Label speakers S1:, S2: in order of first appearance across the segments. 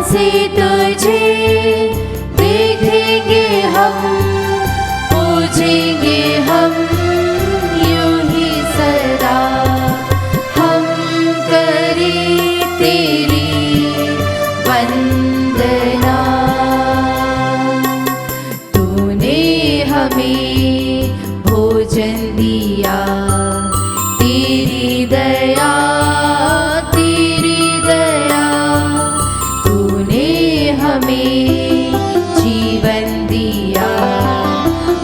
S1: से तुझे देखेंगे हम, पूजेंगे हम यूं ही सदा। हम करें तेरी वंदना, तूने हमें भोजन दिया, तेरी दया हमें जीवन दिया।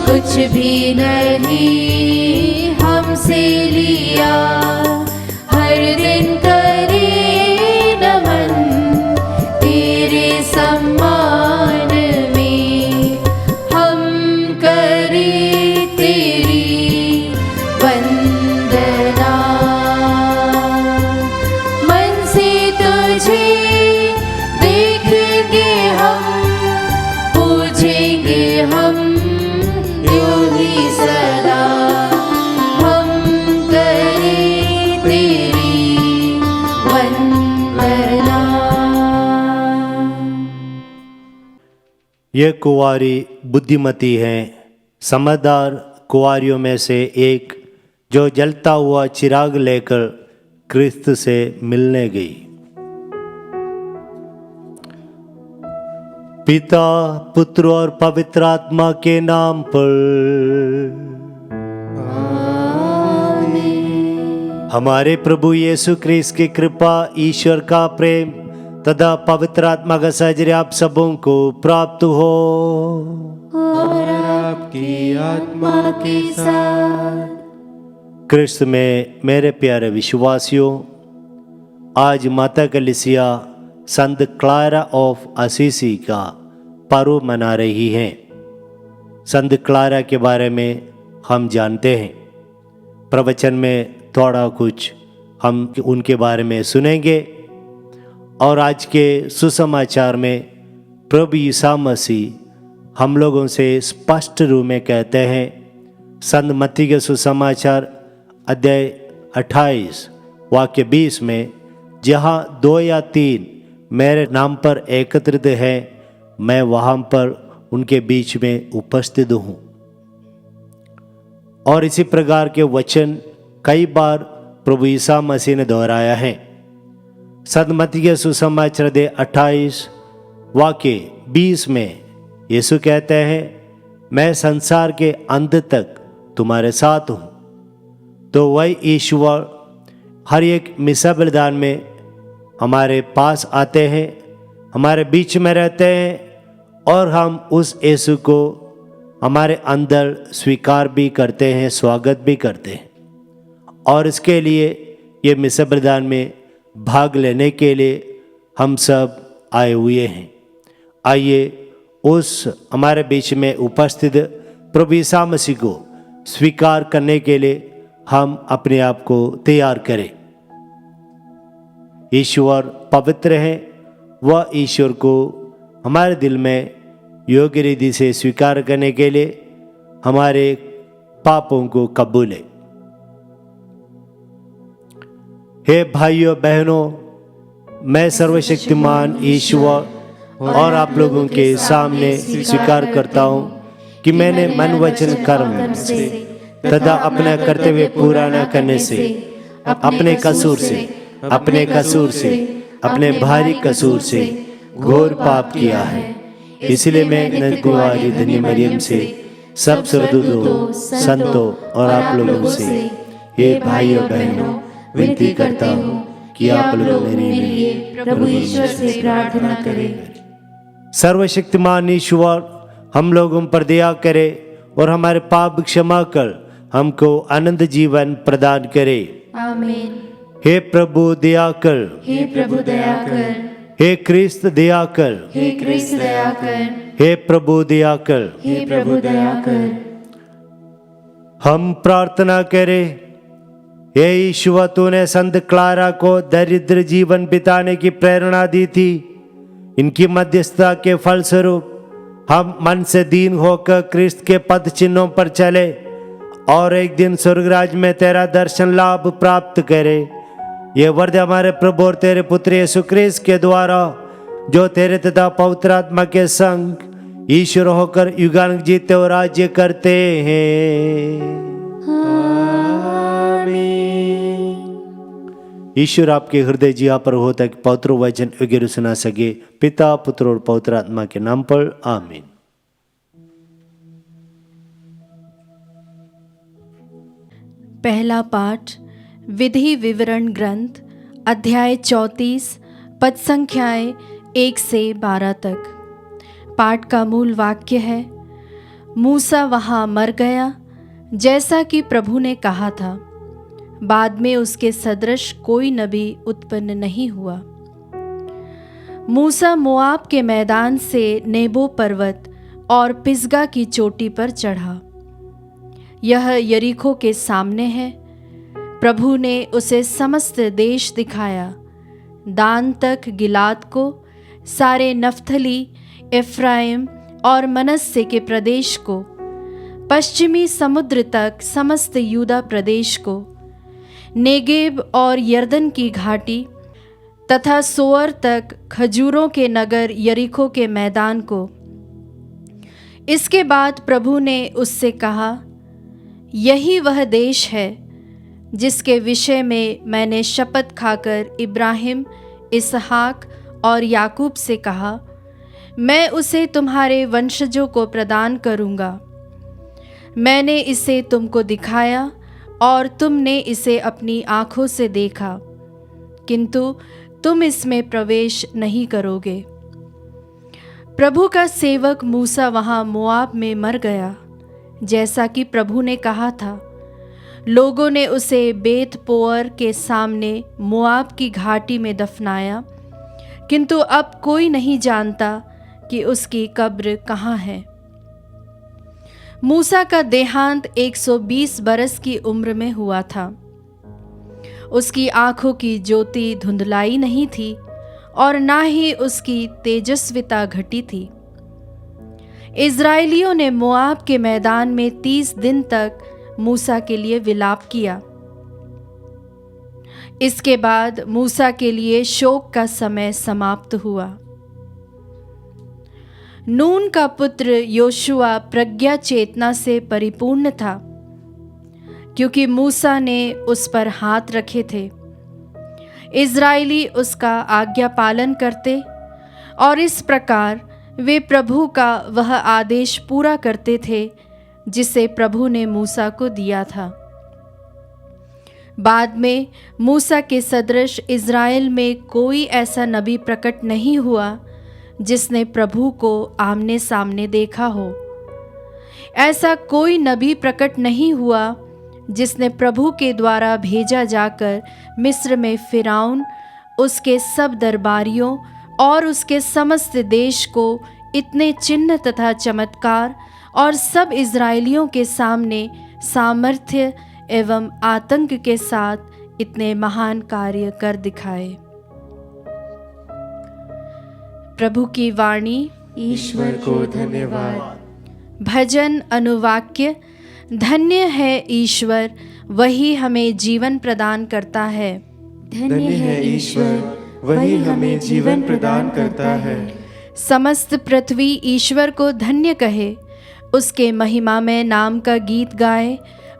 S1: कुछ भी नहीं हमसे लिया, हर दिन करे नमन तेरे सम्मान में। हम करें तेरी वंदना, मन से तुझे हम यूं ही सदा। हम करें तेरी वंदना।
S2: ये कुंवारी बुद्धिमती है, समझदार कुंवारियों में से एक, जो जलता हुआ चिराग लेकर क्रिस्त से मिलने गई। पिता, पुत्र और पवित्र आत्मा के नाम पर आमीन। हमारे प्रभु यीशु क्रिस्त की कृपा, ईश्वर का प्रेम तथा पवित्र आत्मा का सहचर्य आप सबों को प्राप्त हो
S1: और आपकी आत्मा के साथ।
S2: क्रिस्त में मेरे प्यारे विश्वासियों, आज माता कलीसिया संत क्लारा ऑफ असीसी का पर्व मना रही हैं। संत क्लारा के बारे में हम जानते हैं, प्रवचन में थोड़ा कुछ हम उनके बारे में सुनेंगे। और आज के सुसमाचार में प्रभु यीशु मसीह हम लोगों से स्पष्ट रूप में कहते हैं, संत मत्ती के सुसमाचार अध्याय 28 वाक्य 20 में, जहाँ 2 या 3 मेरे नाम पर एकत्रित हैं, मैं वहाँ पर उनके बीच में उपस्थित हूँ। और इसी प्रकार के वचन कई बार प्रभु यीशु मसीह ने दोहराया है। संत मत्ती के सुसमाचार अध्याय 28 वाक्य 20 में यीशु कहते हैं, मैं संसार के अंत तक तुम्हारे साथ हूँ। तो वही ईश्वर हर एक मिसा बलिदान में हमारे पास आते हैं, हमारे बीच में रहते हैं, और हम उस यीशु को हमारे अंदर स्वीकार भी करते हैं, स्वागत भी करते हैं। और इसके लिए ये मिसा बलिदान में भाग लेने के लिए हम सब आए हुए हैं। आइए उस हमारे बीच में उपस्थित प्रभु यीशु मसीह को स्वीकार करने के लिए हम अपने आप को तैयार करें। ईश्वर पवित्र है, वह ईश्वर को हमारे दिल में योग्य रीति से स्वीकार करने के लिए हमारे पापों को कबूले। हे भाइयों बहनों, मैं सर्वशक्तिमान ईश्वर और आप लोगों के सामने स्वीकार करता हूँ कि मैंने मन वचन कर्म से तथा अपना कर्तव्य पूरा न करने से, अपने कसूर से, अपने भारी कसूर से घोर पाप किया है। इसलिए मैं नकुवारी धन्य मरियम से, सब सुरदूतों, संतों और आप लोगों से, हे भाइयों बहनों, विनती करता हूँ कि आप लोग मेरे लिए प्रभु ईश्वर से प्रार्थना करें। सर्वशक्तिमान ईश्वर हम लोगों पर दया करे और हमारे पाप क्षमा कर हमको अनंत जीवन प्रदान करे।
S1: आमीन।
S2: हे प्रभु दया कर,
S1: हे प्रभु दया कर,
S2: हे क्रिस्त दया कर,
S1: हे क्रिस्त दया कर,
S2: हे प्रभु दया कर,
S1: हे प्रभु दया कर।
S2: हम प्रार्थना करें। हे ईश्वर, तूने संत क्लारा को दरिद्र जीवन बिताने की प्रेरणा दी थी। इनकी मध्यस्थता के फलस्वरूप हम मन से दीन होकर क्रिस्त के पद चिन्हों पर चले और एक दिन स्वर्गराज में तेरा दर्शन लाभ प्राप्त करें। ये वरद हमारे प्रभु और तेरे पुत्र यीशु क्रिस्त के द्वारा जो तेरे तथा पवित्र आत्मा के संग ईश्वर होकर युगानुग जीते और राज्य करते हैं। ईश्वर आपके हृदय जिया पर हो ताकि पवित्र वचन वगैरह सुना सके। पिता, पुत्र और पवित्र आत्मा के नाम पर आमीन।
S1: पहला पाठ विधि विवरण ग्रंथ अध्याय 34 पद संख्याएं 1 से 12 तक। पाठ का मूल वाक्य है, मूसा वहाँ मर गया जैसा कि प्रभु ने कहा था। बाद में उसके सदृश कोई नबी उत्पन्न नहीं हुआ। मूसा मोआब के मैदान से नेबो पर्वत और पिसगा की चोटी पर चढ़ा। यह यरीको के सामने है। प्रभु ने उसे समस्त देश दिखाया, दान तक गिलाद को, सारे नफ्थली, एफ्राइम और मनस्से के प्रदेश को, पश्चिमी समुद्र तक समस्त यूदा प्रदेश को, नेगेब और यर्दन की घाटी तथा सोअर तक खजूरों के नगर यरीको के मैदान को। इसके बाद प्रभु ने उससे कहा, यही वह देश है जिसके विषय में मैंने शपथ खाकर इब्राहिम, इसहाक और याकूब से कहा, मैं उसे तुम्हारे वंशजों को प्रदान करूँगा। मैंने इसे तुमको दिखाया और तुमने इसे अपनी आँखों से देखा, किंतु तुम इसमें प्रवेश नहीं करोगे। प्रभु का सेवक मूसा वहाँ मोआब में मर गया जैसा कि प्रभु ने कहा था। लोगों ने उसे बेत पोअर के सामने मोआब की घाटी में दफनाया, किंतु अब कोई नहीं जानता कि उसकी कब्र कहाँ है। मूसा का देहांत 120 बरस की उम्र में हुआ था। उसकी आंखों की ज्योति धुंधलाई नहीं थी और ना ही उसकी तेजस्विता घटी थी। इज़राइलियों ने मोआब के मैदान में 30 दिन तक मूसा के लिए विलाप किया। इसके बाद मूसा के लिए शोक का समय समाप्त हुआ। नून का पुत्र योशुआ प्रज्ञा चेतना से परिपूर्ण था, क्योंकि मूसा ने उस पर हाथ रखे थे। इज़राइली उसका आज्ञा पालन करते और इस प्रकार वे प्रभु का वह आदेश पूरा करते थे जिसे प्रभु ने मूसा को दिया था। बाद में मूसा के सदृश इज़राइल में कोई ऐसा नबी प्रकट नहीं हुआ जिसने प्रभु को आमने सामने देखा हो। ऐसा कोई नबी प्रकट नहीं हुआ जिसने प्रभु के द्वारा भेजा जाकर मिस्र में फिरौन, उसके सब दरबारियों और उसके समस्त देश को इतने चिन्ह तथा चमत्कार और सब इज़राइलियों के सामने सामर्थ्य एवं आतंक के साथ इतने महान कार्य कर दिखाए। प्रभु की वाणी।
S3: ईश्वर को धन्यवाद।
S1: भजन अनुवाक्य। धन्य है ईश्वर, वही हमें जीवन प्रदान करता है।
S3: धन्य है ईश्वर, वही हमें जीवन प्रदान करता है।
S1: समस्त पृथ्वी ईश्वर को धन्य कहे, उसके महिमा में नाम का गीत गाए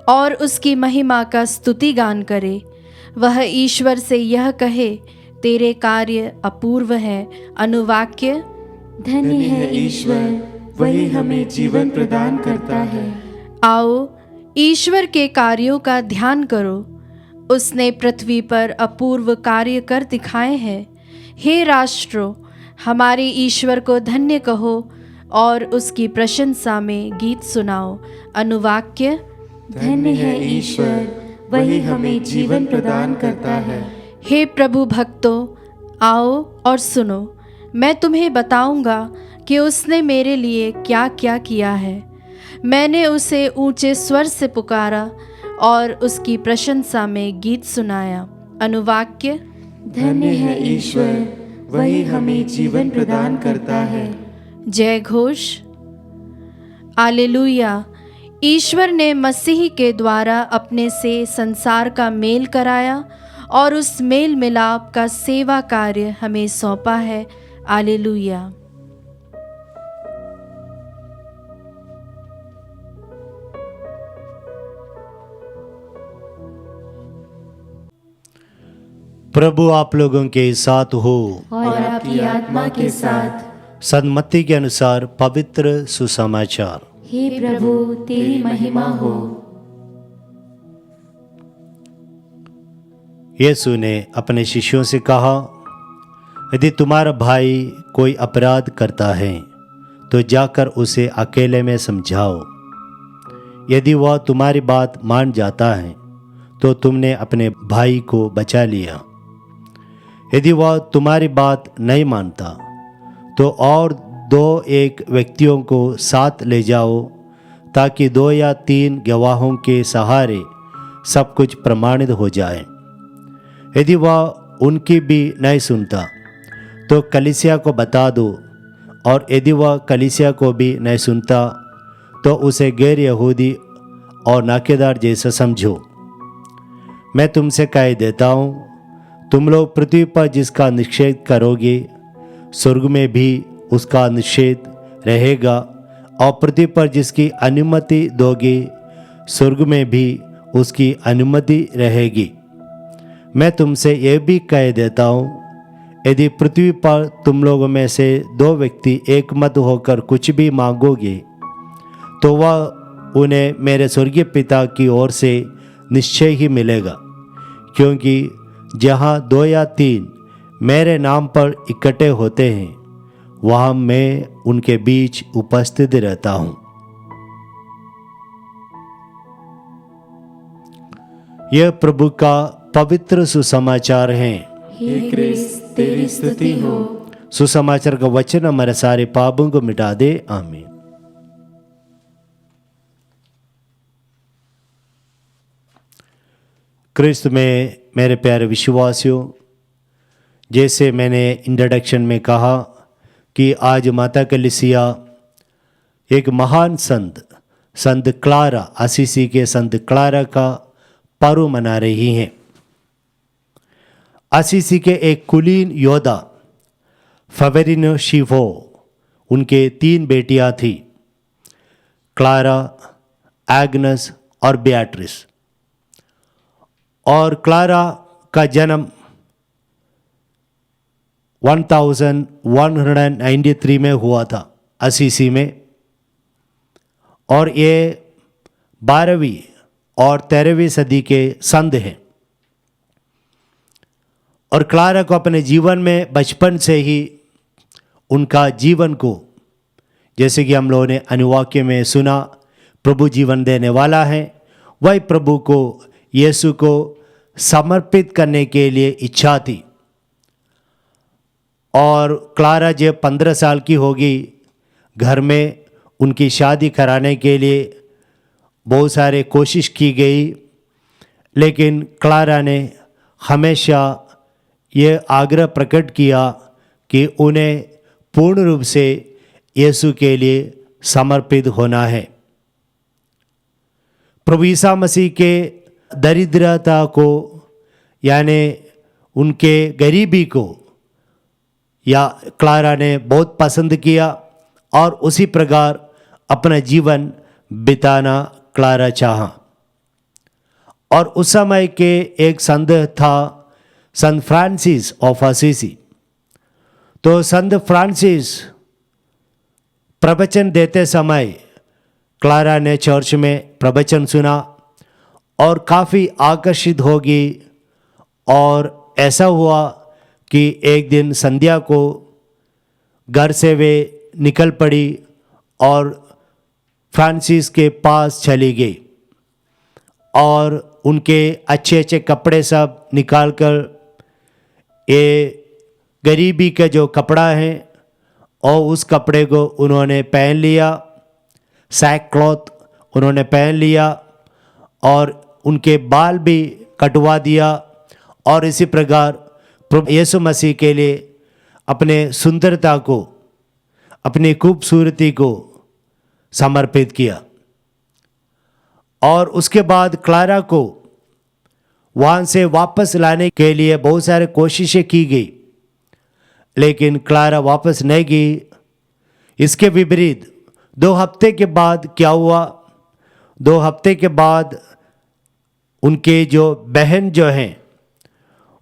S1: और उसकी महिमा का स्तुति गान करे। वह ईश्वर से यह कहे, तेरे कार्य अपूर्व है। अनुवाक्य।
S3: धन्य है ईश्वर, वही हमें जीवन प्रदान करता है।
S1: आओ ईश्वर के कार्यों का ध्यान करो, उसने पृथ्वी पर अपूर्व कार्य कर दिखाए हैं। हे राष्ट्रों, हमारे ईश्वर को धन्य कहो और उसकी प्रशंसा में गीत सुनाओ। अनुवाक्य।
S3: धन्य है ईश्वर, वही हमें जीवन प्रदान करता है।
S1: हे प्रभु भक्तों, आओ और सुनो, मैं तुम्हें बताऊंगा कि उसने मेरे लिए क्या क्या किया है। मैंने उसे ऊंचे स्वर से पुकारा और उसकी प्रशंसा में गीत सुनाया। अनुवाक्य।
S3: धन्य है ईश्वर, वही हमें जीवन प्रदान करता है।
S1: जय घोष। हालेलुया। ईश्वर ने मसीह के द्वारा अपने से संसार का मेल कराया और उस मेल मिलाप का सेवा कार्य हमें सौंपा है। आलेलुया।
S2: प्रभु आप लोगों के साथ हो
S3: और आपकी आत्मा के साथ।
S2: सन्मति के अनुसार पवित्र सुसमाचार।
S3: हे प्रभु तेरी महिमा हो।
S2: यीशु ने अपने शिष्यों से कहा, यदि तुम्हारा भाई कोई अपराध करता है तो जाकर उसे अकेले में समझाओ। यदि वह तुम्हारी बात मान जाता है तो तुमने अपने भाई को बचा लिया। यदि वह तुम्हारी बात नहीं मानता तो और 2-1 व्यक्तियों को साथ ले जाओ, ताकि 2 या 3 गवाहों के सहारे सब कुछ प्रमाणित हो जाए। यदि वह उनकी भी नहीं सुनता तो कलीसिया को बता दो, और यदि वह कलीसिया को भी नहीं सुनता तो उसे गैर यहूदी और नाकेदार जैसा समझो। मैं तुमसे कह देता हूँ, तुम लोग पृथ्वी पर जिसका निषेध करोगे स्वर्ग में भी उसका निषेध रहेगा, और पृथ्वी पर जिसकी अनुमति दोगे स्वर्ग में भी उसकी अनुमति रहेगी। मैं तुमसे यह भी कह देता हूँ, यदि पृथ्वी पर तुम लोगों में से 2 व्यक्ति एकमत होकर कुछ भी मांगोगे तो वह उन्हें मेरे स्वर्गीय पिता की ओर से निश्चय ही मिलेगा। क्योंकि जहाँ 2 या 3 मेरे नाम पर इकट्ठे होते हैं, वहाँ मैं उनके बीच उपस्थित रहता हूँ। यह प्रभु का पवित्र सुसमाचार है।
S3: हे क्रिस्त तेरी स्तुति हो।
S2: सुसमाचार का वचन हमारे सारे पापों को मिटा दे। आमीन। क्रिस्त में मेरे प्यारे विश्वासियों, जैसे मैंने इंट्रोडक्शन में कहा कि आज माता कलीसिया एक महान संत क्लारा, असीसी के संत क्लारा का पर्व मना रही हैं। असीसी के एक कुलीन योद्धा फेवेरिनो शिफो, उनके 3 बेटियां थी, क्लारा, एग्नस और बेatrice। और क्लारा का जन्म 1193 में हुआ था असीसी में, और ये 12वीं और 13वीं सदी के संत हैं। और क्लारा को अपने जीवन में बचपन से ही उनका जीवन को, जैसे कि हम लोगों ने अनुवाक्य में सुना, प्रभु जीवन देने वाला है, वही प्रभु को, यीशु को समर्पित करने के लिए इच्छा थी। और क्लारा जब 15 साल की होगी, घर में उनकी शादी कराने के लिए बहुत सारे कोशिश की गई, लेकिन क्लारा ने हमेशा ये आग्रह प्रकट किया कि उन्हें पूर्ण रूप से यीशु के लिए समर्पित होना है। प्रभु ईसा मसीह के दरिद्रता को, यानी उनके गरीबी को, या क्लारा ने बहुत पसंद किया, और उसी प्रकार अपना जीवन बिताना क्लारा चाहा। और उस समय के एक संत था संत फ्रांसिस ऑफ असीसी। तो संत फ्रांसिस प्रवचन देते समय क्लारा ने चर्च में प्रवचन सुना और काफ़ी आकर्षित होगी, और ऐसा हुआ कि एक दिन संध्या को घर से वे निकल पड़ी और फ्रांसिस के पास चली गई, और उनके अच्छे अच्छे कपड़े सब निकालकर, ये गरीबी का जो कपड़ा है, और उस कपड़े को उन्होंने पहन लिया, सैक क्लॉथ उन्होंने पहन लिया, और उनके बाल भी कटवा दिया, और इसी प्रकार प्रभु यीशु मसीह के लिए अपने सुंदरता को, अपनी खूबसूरती को समर्पित किया। और उसके बाद क्लारा को वहाँ से वापस लाने के लिए बहुत सारे कोशिशें की गई, लेकिन क्लारा वापस नहीं गई। इसके विपरीत 2 हफ्ते के बाद क्या हुआ? 2 हफ्ते के बाद उनके जो बहन जो हैं,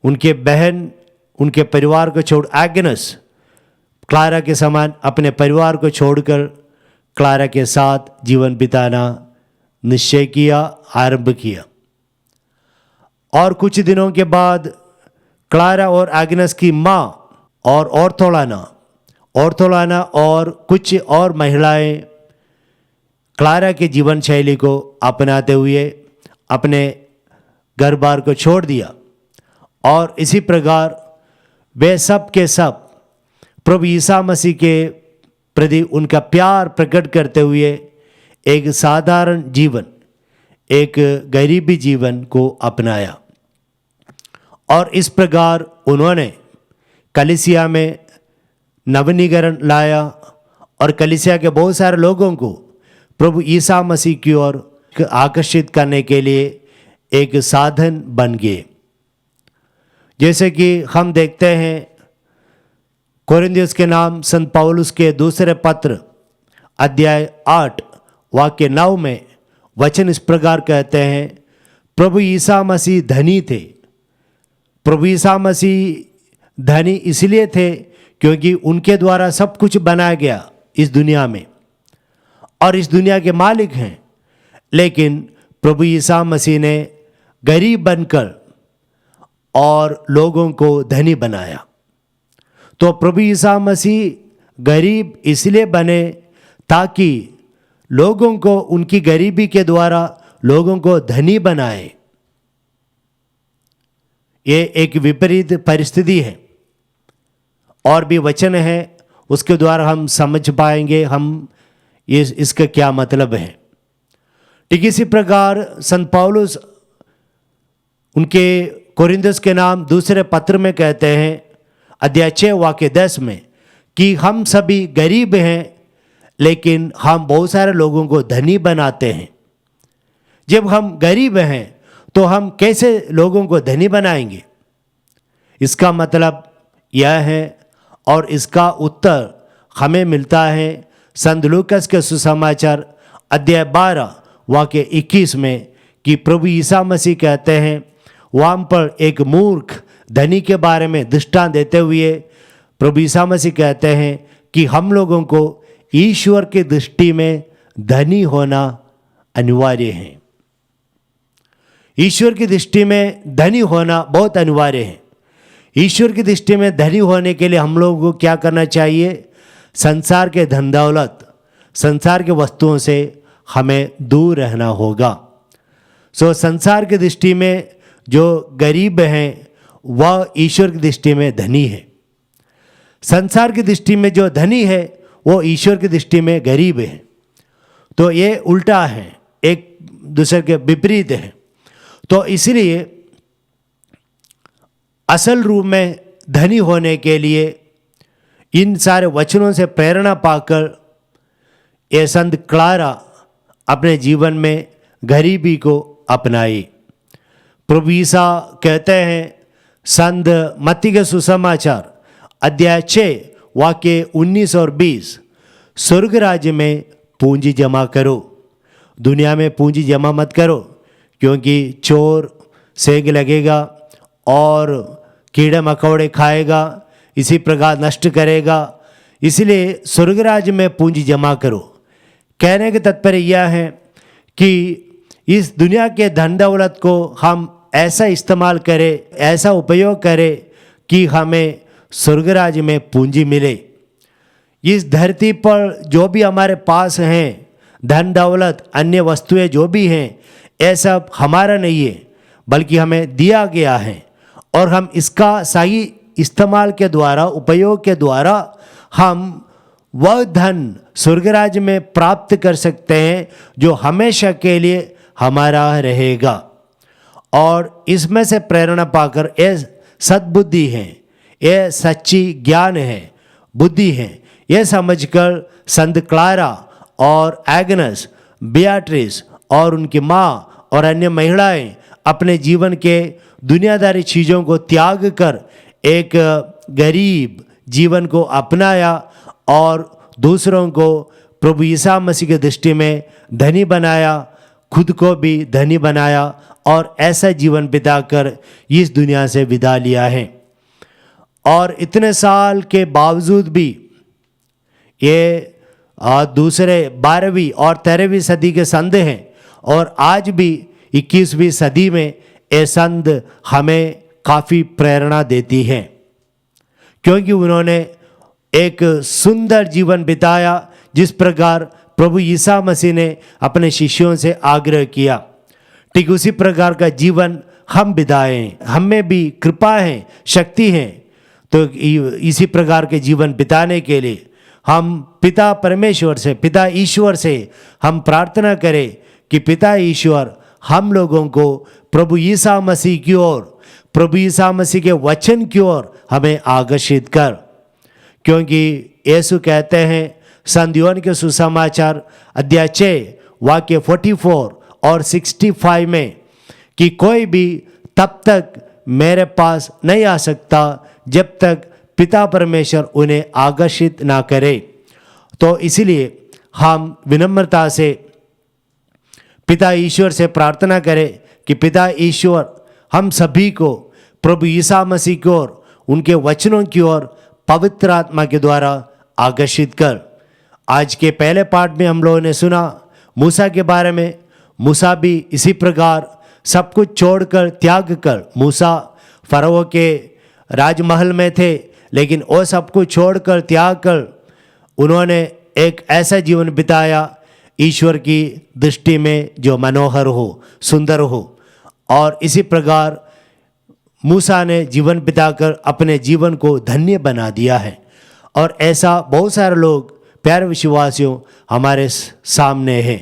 S2: उनके बहन उनके परिवार को छोड़, एग्नेस क्लारा के समान अपने परिवार को छोड़कर क्लारा के साथ जीवन बिताना निश्चय किया, आरंभ किया। और कुछ दिनों के बाद क्लारा और एग्नेस की माँ और ऑर्थोलाना और कुछ और महिलाएं क्लारा के जीवन शैली को अपनाते हुए अपने घर बार को छोड़ दिया। और इसी प्रकार वे सब के सब प्रभु यीशु मसीह के प्रति उनका प्यार प्रकट करते हुए एक साधारण जीवन, एक गरीबी जीवन को अपनाया। और इस प्रकार उन्होंने कलीसिया में नवनीकरण लाया और कलीसिया के बहुत सारे लोगों को प्रभु यीशु मसीह की ओर आकर्षित करने के लिए एक साधन बन गए। जैसे कि हम देखते हैं कोरिन्थियों के नाम संत पौलुस के दूसरे पत्र अध्याय 8 वाक्य 9 में वचन इस प्रकार कहते हैं, प्रभु यीशु मसीह धनी थे। प्रभु यीशु मसीह धनी इसलिए थे क्योंकि उनके द्वारा सब कुछ बनाया गया इस दुनिया में, और इस दुनिया के मालिक हैं। लेकिन प्रभु यीशु मसीह ने गरीब बनकर और लोगों को धनी बनाया। तो प्रभु यीशु मसीह गरीब इसलिए बने ताकि लोगों को उनकी गरीबी के द्वारा लोगों को धनी बनाए। ये एक विपरीत परिस्थिति है। और भी वचन है, उसके द्वारा हम समझ पाएंगे हम इसका क्या मतलब है। ठीक इसी प्रकार संत पौलुस उनके कोरिन्थियों के नाम दूसरे पत्र में कहते हैं अध्याय 6 वाक्य 10 में कि हम सभी गरीब हैं लेकिन हम बहुत सारे लोगों को धनी बनाते हैं। जब हम गरीब हैं तो हम कैसे लोगों को धनी बनाएंगे? इसका मतलब यह है, और इसका उत्तर हमें मिलता है संत लूकास के सुसमाचार अध्याय 12 वाक्य 21 में कि प्रभु यीशु मसीह कहते हैं, वहाँ पर एक मूर्ख धनी के बारे में दृष्टांत देते हुए प्रभु यीशु मसीह कहते हैं कि हम लोगों को ईश्वर की दृष्टि में धनी होना अनिवार्य है। ईश्वर की दृष्टि में धनी होना बहुत अनिवार्य है। ईश्वर की दृष्टि में धनी होने के लिए हम लोगों को क्या करना चाहिए? संसार के धन दौलत, संसार के वस्तुओं से हमें दूर रहना होगा। संसार की दृष्टि में जो गरीब हैं वह ईश्वर की दृष्टि में धनी है। संसार की दृष्टि में जो धनी है वो ईश्वर की दृष्टि में गरीब है। तो ये उल्टा है, एक दूसरे के विपरीत है। तो इसलिए असल रूप में धनी होने के लिए इन सारे वचनों से प्रेरणा पाकर ये संत क्लारा अपने जीवन में गरीबी को अपनाई। प्रभु यीशु कहते हैं संत मत्ती के सुसमाचार अध्याय 6 वाक्य 19 और 20, स्वर्ग राज्य में पूंजी जमा करो, दुनिया में पूंजी जमा मत करो, क्योंकि चोर सेंध लगेगा और कीड़े मकोड़े खाएगा, इसी प्रकार नष्ट करेगा। इसलिए स्वर्ग राज्य में पूंजी जमा करो। कहने का तात्पर्य यह है कि इस दुनिया के धन दौलत को हम ऐसा इस्तेमाल करें, ऐसा उपयोग करें कि हमें स्वर्ग राज्य में पूंजी मिले। इस धरती पर जो भी हमारे पास हैं, धन दौलत अन्य वस्तुएं जो भी हैं, ये सब हमारा नहीं है बल्कि हमें दिया गया है, और हम इसका सही इस्तेमाल के द्वारा, उपयोग के द्वारा हम वह धन स्वर्ग राज्य में प्राप्त कर सकते हैं जो हमेशा के लिए हमारा रहेगा। और इसमें से प्रेरणा पाकर ये सद्बुद्धि है, ये सच्ची ज्ञान है, बुद्धि है, ये समझकर संत क्लारा और एग्नेस, बियाट्रिस और उनकी माँ और अन्य महिलाएं अपने जीवन के दुनियादारी चीज़ों को त्याग कर एक गरीब जीवन को अपनाया और दूसरों को प्रभु यीशु मसीह की दृष्टि में धनी बनाया, खुद को भी धनी बनाया और ऐसा जीवन बिताकर इस दुनिया से विदा लिया है। और इतने साल के बावजूद भी ये दूसरे 12वीं और 13वीं सदी के संत हैं और आज भी 21वीं सदी में ये संत हमें काफ़ी प्रेरणा देती हैं, क्योंकि उन्होंने एक सुंदर जीवन बिताया जिस प्रकार प्रभु यीशु मसीह ने अपने शिष्यों से आग्रह किया। ठीक उसी प्रकार का जीवन हम बिताएं। हम में भी कृपा है, शक्ति है, तो इसी प्रकार के जीवन बिताने के लिए हम पिता परमेश्वर से, पिता ईश्वर से हम प्रार्थना करें कि पिता ईश्वर हम लोगों को प्रभु यीशु मसीह की ओर, प्रभु यीशु मसीह के वचन की ओर हमें आकर्षित कर। क्योंकि यीशु कहते हैं संत यूहन्ना के सुसमाचार अध्याय 6 वाक्य 44 और 65 में कि कोई भी तब तक मेरे पास नहीं आ सकता जब तक पिता परमेश्वर उन्हें आकर्षित ना करे। तो इसलिए हम विनम्रता से पिता ईश्वर से प्रार्थना करें कि पिता ईश्वर हम सभी को प्रभु यीशु मसीह की ओर, उनके वचनों की ओर पवित्र आत्मा के द्वारा आकर्षित कर। आज के पहले पाठ में हम लोगों ने सुना मूसा के बारे में। मूसा भी इसी प्रकार सब कुछ छोड़कर, त्याग कर, मूसा फरोह के राजमहल में थे, लेकिन वो सब कुछ छोड़कर, त्याग कर उन्होंने एक ऐसा जीवन बिताया ईश्वर की दृष्टि में जो मनोहर हो, सुंदर हो। और इसी प्रकार मूसा ने जीवन बिताकर अपने जीवन को धन्य बना दिया है। और ऐसा बहुत सारे लोग प्यारे विश्वासियों हमारे सामने हैं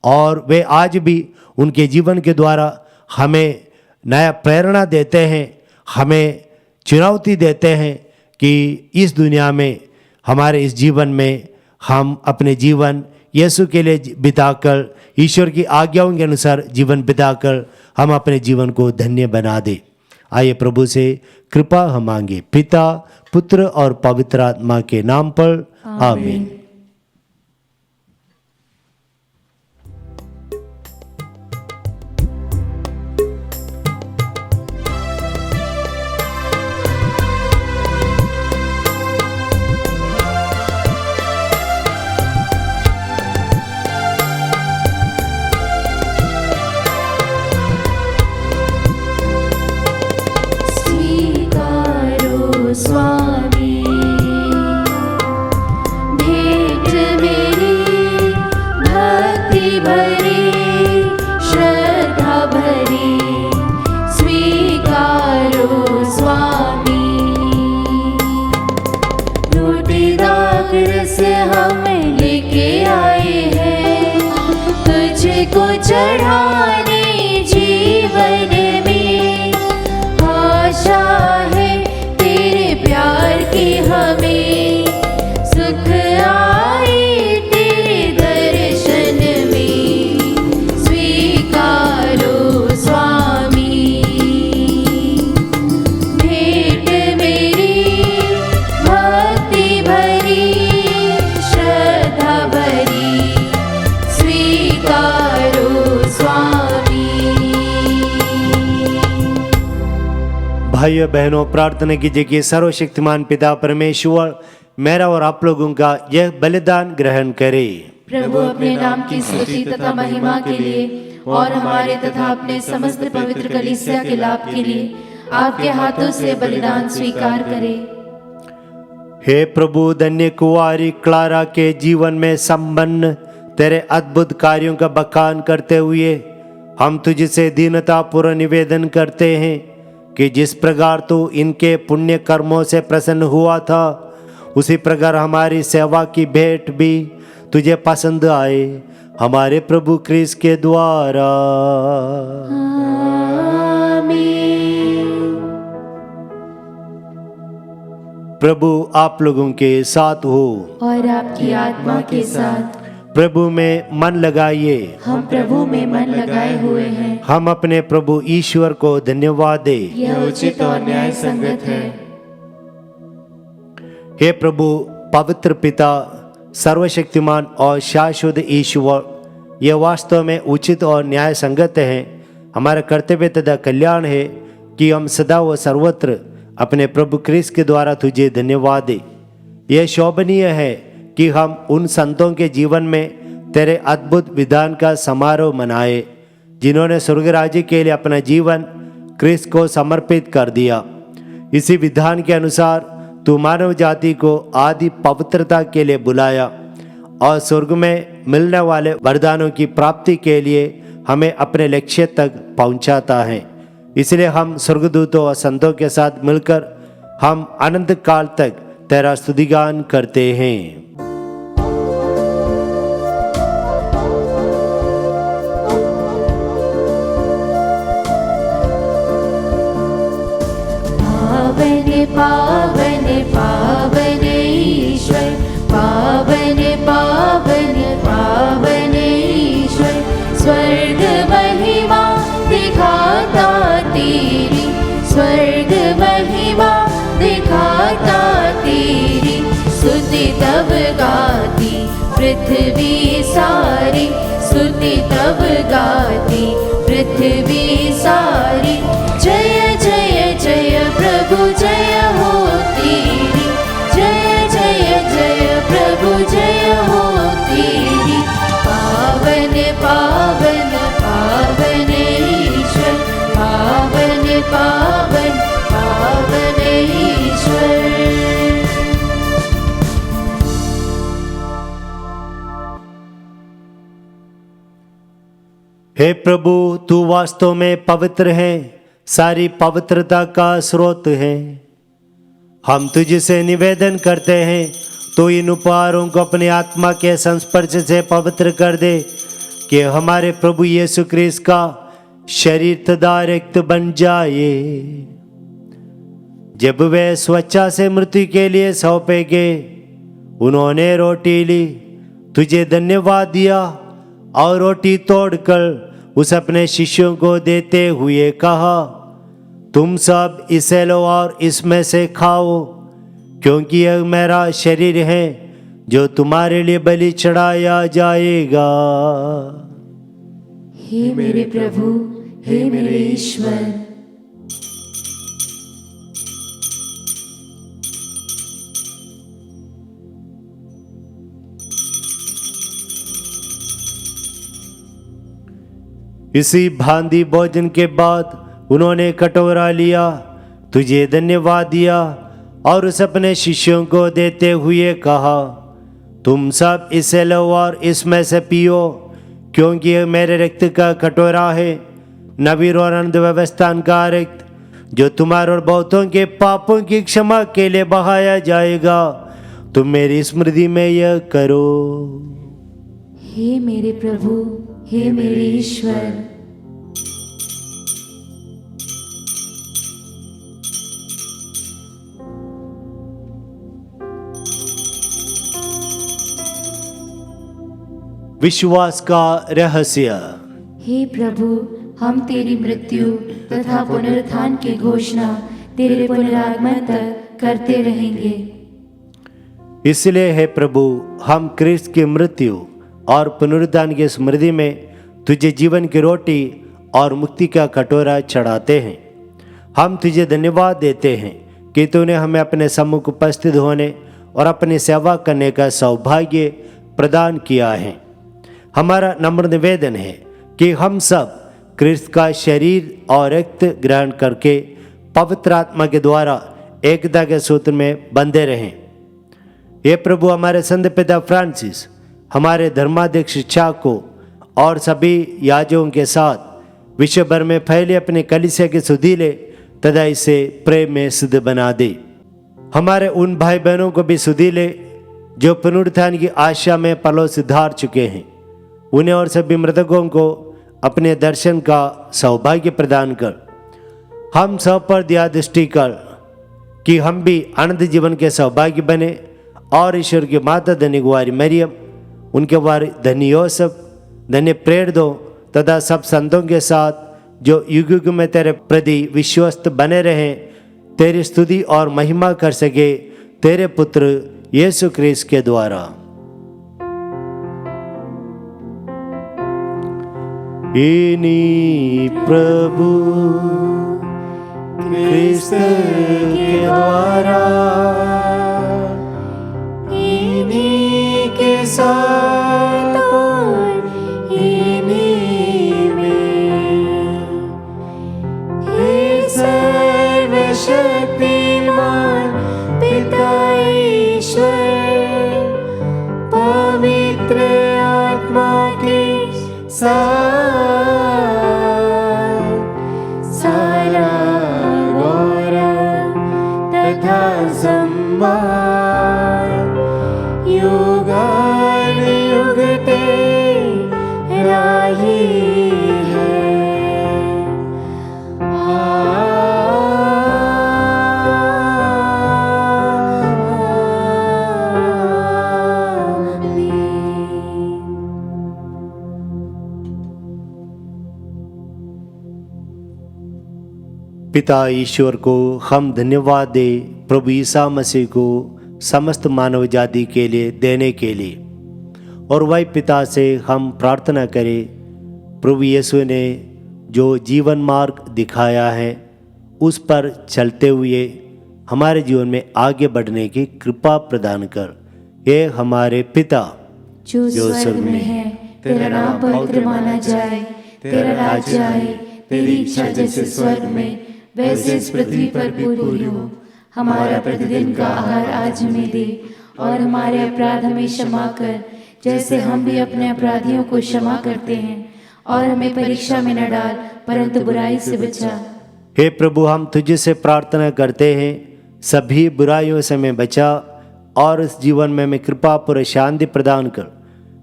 S2: और वे आज भी उनके जीवन के द्वारा हमें नया प्रेरणा देते हैं, हमें चुनौती देते हैं कि इस दुनिया में, हमारे इस जीवन में हम अपने जीवन यीशु के लिए बिताकर, ईश्वर की आज्ञाओं के अनुसार जीवन बिताकर हम अपने जीवन को धन्य बना दें। आइए प्रभु से कृपा हम मांगे। पिता, पुत्र और पवित्र आत्मा के नाम पर आमीन।
S1: स्वामी भेंट मेरी भक्ति भरी, श्रद्धा भरी, स्वीकारो स्वामी। रोटी दाग रस हम लेके आए हैं तुझको चढ़ाने जीवन में। आशा है प्यार की हमें, सुख आए तेरे दर्शन में। स्वीकारो स्वामी भेंट मेरी भक्ति भरी, श्रद्धा भरी, स्वीकारो स्वामी।
S2: भाइयों बहनों, प्रार्थना कीजिए कि सर्वशक्तिमान पिता परमेश्वर मेरा और आप लोगों का यह बलिदान ग्रहण करे।
S1: प्रभु अपने नाम की स्तुति तथा महिमा के लिए और हमारे तथा अपने समस्त पवित्र कलीसिया के लाभ के लिए आपके हाथों से बलिदान स्वीकार करे।
S2: हे प्रभु, धन्य कुंवारी क्लारा के जीवन में संपन्न तेरे अद्भुत कार्यों का बखान करते हुए हम तुझसे दीनता पूर्व निवेदन करते हैं कि जिस प्रकार तू इनके पुण्य कर्मों से प्रसन्न हुआ था, उसी प्रकार हमारी सेवा की भेंट भी तुझे पसंद आए, हमारे प्रभु क्रिस्त के द्वारा। प्रभु आप लोगों के साथ हो
S1: और आपकी आत्मा के साथ।
S2: प्रभु में मन लगाइए।
S1: हम प्रभु में मन लगाए हुए हैं।
S2: हम अपने प्रभु ईश्वर को धन्यवाद दें।
S1: यह उचित और न्याय संगत है।
S2: हे प्रभु, पवित्र पिता, सर्वशक्तिमान और शाश्वत ईश्वर, यह वास्तव में उचित और न्याय संगत है, हमारा कर्तव्य तथा कल्याण है कि हम सदा व सर्वत्र अपने प्रभु क्रिस्त के द्वारा तुझे धन्यवाद दें। यह शोभनीय है कि हम उन संतों के जीवन में तेरे अद्भुत विधान का समारोह मनाए जिन्होंने स्वर्ग राज्य के लिए अपना जीवन क्रिस्त को समर्पित कर दिया। इसी विधान के अनुसार तू मानव जाति को आदि पवित्रता के लिए बुलाया और स्वर्ग में मिलने वाले वरदानों की प्राप्ति के लिए हमें अपने लक्ष्य तक पहुंचाता है। इसलिए हम स्वर्गदूतों और संतों के साथ मिलकर हम अनंत काल तक तेरा स्तुतिगान करते हैं।
S3: पावन पावन ईश्वर, पावन पावन पावन ईश्वर, स्वर्ग महिमा दिखाता तेरी, स्वर्ग महिमा दिखाता तेरी, स्तुति तब गाती पृथ्वी सारी, स्तुति तब गाती पृथ्वी सारी। जय जय जय प्रभु जय हो तेरी, जय जय जय प्रभु जय हो तेरी, पावन पावन पावन ईश्वर, पावन पावन पावन ईश्वर।
S2: हे प्रभु, तू वास्तव में पवित्र है, सारी पवित्रता का स्रोत है। हम तुझसे निवेदन करते हैं तो इन उपहारों को अपनी आत्मा के संस्पर्श से पवित्र कर दे कि हमारे प्रभु यीशु क्रिस्त का शरीर तथा रक्त बन जाए। जब वे स्वच्छा से मृत्यु के लिए सौंपे गए, उन्होंने रोटी ली, तुझे धन्यवाद दिया और रोटी तोड़कर उस अपने शिष्यों को देते हुए कहा, तुम सब इसे लो और इसमें से खाओ, क्योंकि यह मेरा शरीर है जो तुम्हारे लिए बलि चढ़ाया जाएगा।
S3: हे मेरे प्रभु, हे मेरे ईश्वर।
S2: इसी भांति भोजन के बाद उन्होंने कटोरा लिया, तुझे धन्यवाद दिया और उस अपने शिष्यों को देते हुए कहा, तुम सब इसे लो और इसमें से पियो, क्योंकि यह मेरे रक्त का कटोरा है, नवीन और अनंत व्यवस्थान का रक्त, जो तुम्हारे और बहुतों के पापों की क्षमा के लिए बहाया जाएगा। तुम मेरी स्मृति में यह करो।
S3: हे मेरे प्रभु, हे मेरे ईश्वर।
S2: विश्वास का रहस्य।
S3: हे प्रभु, हम तेरी मृत्यु तथा पुनरुत्थान की घोषणा तेरे पुनरागमन तक करते रहेंगे।
S2: इसलिए हे प्रभु, हम क्रिस्त की मृत्यु और पुनरुत्थान की स्मृति में तुझे जीवन की रोटी और मुक्ति का कटोरा चढ़ाते हैं। हम तुझे धन्यवाद देते हैं कि तूने हमें अपने सम्मुख उपस्थित होने और अपनी सेवा करने का सौभाग्य प्रदान किया है। हमारा नम्र निवेदन है कि हम सब क्रिस्त का शरीर और रक्त ग्रहण करके पवित्र आत्मा के द्वारा एकता के सूत्र में बंधे रहें। ये प्रभु, हमारे संत पिता फ्रांसिस, हमारे धर्माध्यक्ष चाको और सभी याजकों के साथ विश्व भर में फैले अपने कलीसिया के सुधीले तथा इसे प्रेम में सिद्ध बना दे। हमारे उन भाई बहनों को भी सुधीले जो पुनरुत्थान की आशा में परलोक से धार चुके हैं, उन्हें और सभी मृतकों को अपने दर्शन का सौभाग्य प्रदान कर। हम सब पर दया दृष्टि कर कि हम भी अनंत जीवन के सौभाग्य बने और ईश्वर की माता धन्य कुंवारी मरियम, उनके वार धन्य योसेफ, धन्य प्रेरितों तथा सब संतों के साथ जो युग युग में तेरे प्रति विश्वस्त बने रहें, तेरी स्तुति और महिमा कर सके, तेरे पुत्र यीशु क्रिस्त के द्वारा। इन्हीं प्रभु क्रिस्त के द्वारा, इन्हीं के साथ और इन्हीं में, हे सर्वशक्तिमान पिता ईश्वर, पवित्र आत्मा के साथ सारा गौरव तथा सम्मान युगानुयुग तेरा ही है। पिता ईश्वर को हम धन्यवाद दें प्रभु ईसा मसीह को समस्त मानव जाति के लिए देने के लिए, और वही पिता से हम प्रार्थना करें प्रभु यीशु ने जो जीवन मार्ग दिखाया है उस पर चलते हुए हमारे जीवन में आगे बढ़ने की कृपा प्रदान कर। हे हमारे पिता
S3: जो स्वर्ग में है, तेरा नाम पवित्र माना जाए, तेरा राज्य आए, तेरी इच्छा जैसे स्वर्ग में वैसे इस पृथ्वी पर पूरी हो। हमारा प्रतिदिन का आहार आज हमें दे, और हमारे अपराध हमें क्षमा कर जैसे हम भी अपने अपराधियों को क्षमा करते हैं, और हमें परीक्षा में न डाल परंतु बुराई से बचा।
S2: हे प्रभु, हम तुझे से प्रार्थना करते हैं सभी बुराइयों से हमें बचा और इस जीवन में हमें कृपा पूर्ण शांति प्रदान कर।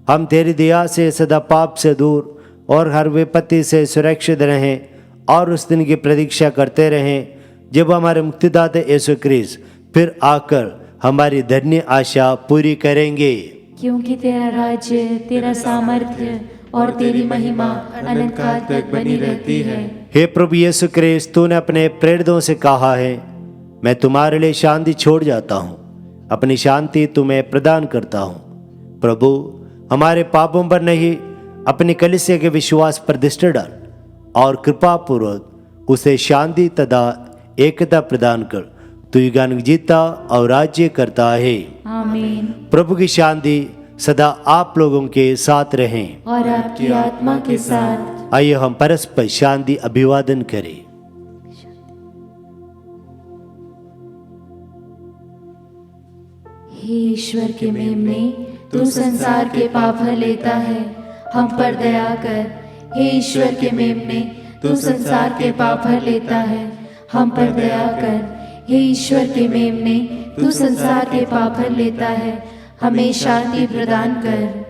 S2: हम तेरी दया से सदा पाप से दूर और हर विपत्ति से सुरक्षित रहें और उस दिन की प्रतीक्षा करते रहें जब हमारे मुक्तिदाता यीशु क्रिस्त फिर आकर हमारी धन्य आशा पूरी करेंगे।
S3: क्योंकि तेरा राज्य, तेरा सामर्थ्य और तेरी महिमा अनंत काल तक बनी रहती है।
S2: हे प्रभु यीशु क्रिस्त, तूने अपने प्रेरितों से कहा है, मैं तुम्हारे लिए शांति छोड़ जाता हूँ, अपनी शांति तुम्हें प्रदान करता हूँ। प्रभु, हमारे पापों पर नहीं अपनी कलीसिया के विश्वास पर दृष्टि डाल और कृपा पूर्वक उसे शांति तथा एकता प्रदान कर। तू युगानुयुग जीता और राज्य करता है।
S3: आमीन।
S2: प्रभु की शांति सदा आप लोगों के साथ रहें
S3: और आपकी आत्मा के साथ।
S2: आइए हम परस्पर शांति अभिवादन करें।
S3: हे ईश्वर के मेमने, तू संसार के पाप हर लेता है, हम पर दया कर। हे ईश्वर के मेमने, तू संसार के पाप हर लेता है, हम पर दया कर। हे ईश्वर के मेमने, तू संसार के पाप हर लेता है, हमें शांति प्रदान कर।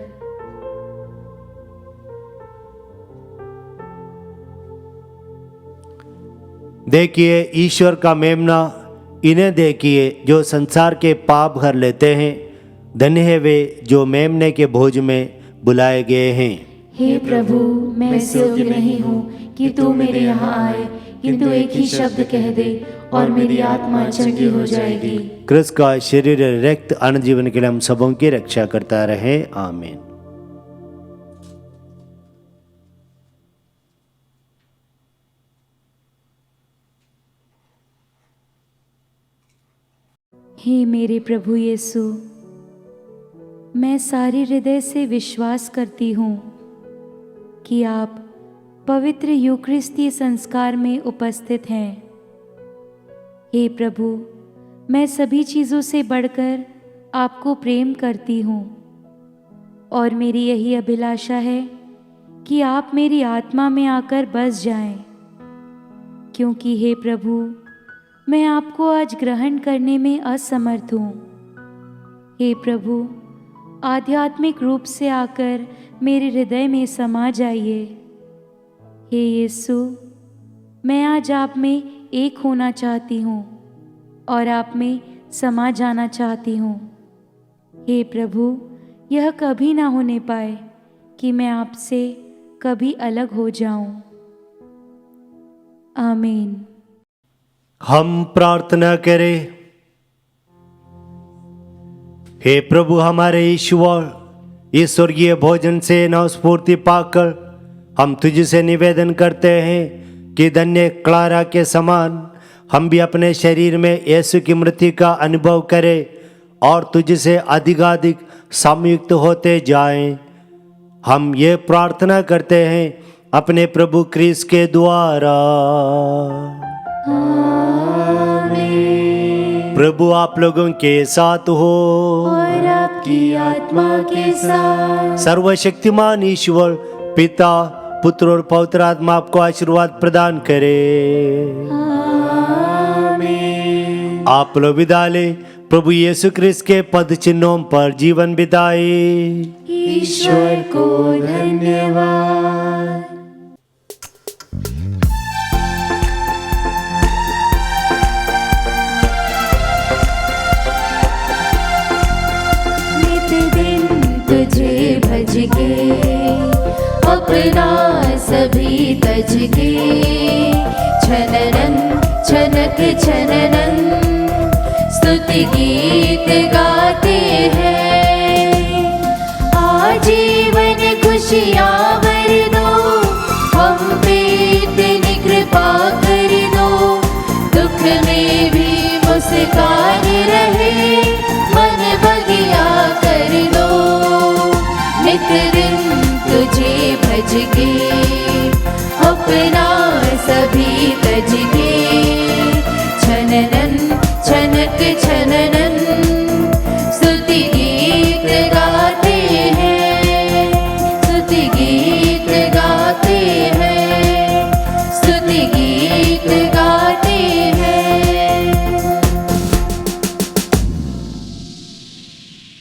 S2: देखिए ईश्वर का मेमना, इन्हें देखिए जो संसार के पाप हर लेते हैं। धन्य है वे जो मेमने के भोज में बुलाए गए हैं।
S3: हे प्रभु, मैं इस योग्य नहीं हूँ कि तू मेरे यहाँ आए, किंतु एक ही शब्द कह दे और मेरी आत्मा चंगी हो जाएगी।
S2: क्रिस्त का शरीर रक्त अनंत जीवन के लिए हम सबों की रक्षा करता रहे। आमीन।
S3: हे मेरे प्रभु यीशु, मैं सारे हृदय से विश्वास करती हूँ कि आप पवित्र यूकरिस्तीय संस्कार में उपस्थित हैं। हे प्रभु, मैं सभी चीज़ों से बढ़कर आपको प्रेम करती हूँ और मेरी यही अभिलाषा है कि आप मेरी आत्मा में आकर बस जाएं, क्योंकि हे प्रभु, मैं आपको आज ग्रहण करने में असमर्थ हूँ। हे प्रभु, आध्यात्मिक रूप से आकर मेरे हृदय में समा जाइए। हे यीशु, मैं आज आप में एक होना चाहती हूँ और आप में समा जाना चाहती हूँ। हे प्रभु, यह कभी ना होने पाए कि मैं आपसे कभी अलग हो जाऊं। आमीन।
S2: हम प्रार्थना करें। हे प्रभु हमारे ईश्वर, इस स्वर्गीय भोजन से नवस्फूर्ति पाकर हम तुझसे निवेदन करते हैं कि धन्य क्लारा के समान हम भी अपने शरीर में यीशु की मृत्यु का अनुभव करें और तुझसे अधिकाधिक संयुक्त होते जाएं। हम ये प्रार्थना करते हैं अपने प्रभु क्रिस्त के द्वारा। प्रभु आप लोगों के साथ हो
S3: और आपकी आत्मा के साथ।
S2: सर्वशक्तिमान ईश्वर पिता, पुत्र और पवित्र आत्मा आपको आशीर्वाद प्रदान करे। आप लोग विदा ले प्रभु यीशु क्रिस्त के पद चिन्हों पर जीवन बिताए।
S3: ईश्वर को धन्यवाद। तुझे भज के अपना सभी तज के छननन छनक छननन स्तुति गीत गाते हैं। आजीवन खुशियाँ भर दो, हम पे इतनी कृपा कर दो, दुख में भी मुस्कान रहे, मन बगिया कर दो। नित दिन तुझे भज के अपना सभी तज के छननन छनक छननन स्तुति गीत गाते हैं, स्तुति गीत